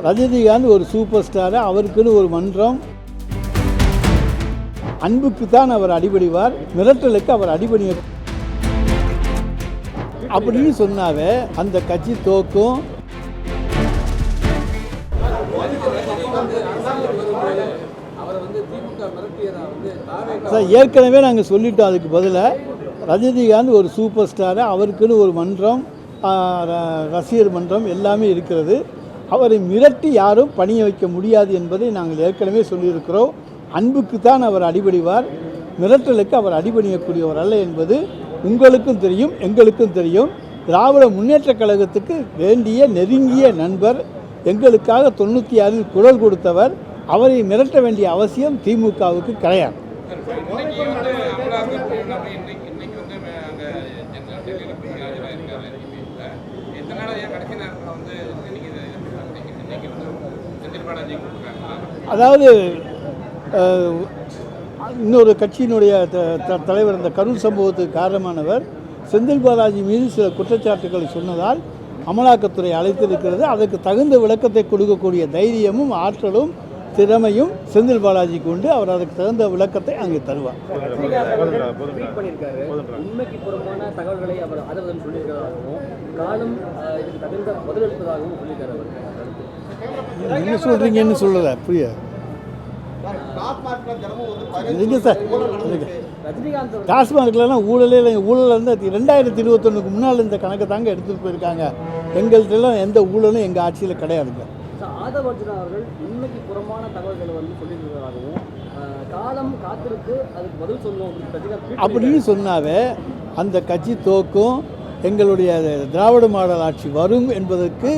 ரஜினிகாந்த் ஒரு super star, அவருக்குன்னு ஒரு மன்றம். அன்புக்கு தான் அவர் அடிபணிவார், மிரட்டலுக்கு அவர் அடிபணிய அப்படின்னு சொன்னாவே அந்த கட்சி தோக்கும். சார், ஏற்கனவே நாங்கள் சொல்லிட்டோம். அதுக்கு பதிலாக ரஜினிகாந்த் ஒரு சூப்பர் ஸ்டாரு, அவருக்குன்னு ஒரு மன்றம், ரசிகர் மன்றம் எல்லாமே இருக்கிறது. அவரை மிரட்டி யாரும் பணிய வைக்க முடியாது என்பதை நாங்கள் ஏற்கனவே சொல்லியிருக்கிறோம். அன்புக்கு தான் அவர் அடிபணிவார், மிரட்டலுக்கு அவர் அடிபணியக்கூடியவர் அல்ல என்பது உங்களுக்கும் தெரியும், எங்களுக்கும் தெரியும். திராவிட முன்னேற்றக் கழகத்துக்கு வேண்டிய நெருங்கிய நண்பர், எங்களுக்காக 96 குரல் கொடுத்தவர். அவரை மிரட்ட வேண்டிய அவசியம் திமுகவுக்கு கிடையாது. அதாவது இன்னொரு கட்சியினுடைய தலைவர் இந்த கரூர் சம்பவத்துக்கு காரணமானவர் செந்தில் பாலாஜி மீது சில குற்றச்சாட்டுகளை சொன்னதால் அமலாக்கத்துறை அழைத்திருக்கிறது. அதற்கு தகுந்த விளக்கத்தை கொடுக்கக்கூடிய தைரியமும் ஆற்றலும் திறமையும் செந்தில் பாலாஜிக்கு உண்டு. அவர் அதுக்கு தகுந்த விளக்கத்தை அங்கே தருவார். என்ன சொல்றீங்கன்னு சொல்லல புரிய டாஸ்மார்க்லாம் ஊழலே இல்லை. ஊழல் வந்து 2021 முன்னால் இந்த கணக்கை தாங்க எடுத்துகிட்டு போயிருக்காங்க. எங்கள்கிட்டலாம் எந்த ஊழலும் எங்கள் ஆட்சியில் கிடையாதுங்க. ஆதவர்ஜுனா அவர்கள் உண்மைக்கு புறமான தகவல்களை வந்து சொல்லியிருக்கிறதாகவும் காலம் காத்திருக்கு அதுக்கு பதில் சொல்லணும் அப்படின்னு சொன்னாவே அந்த கட்சி தோக்கும். எங்களுடைய திராவிட மாடல் ஆட்சி வரும் என்பதற்கு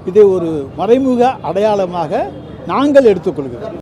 இதை ஒரு மறைமுக அடையாளமாக நாங்கள் எடுத்துக்கொள்கிறோம்.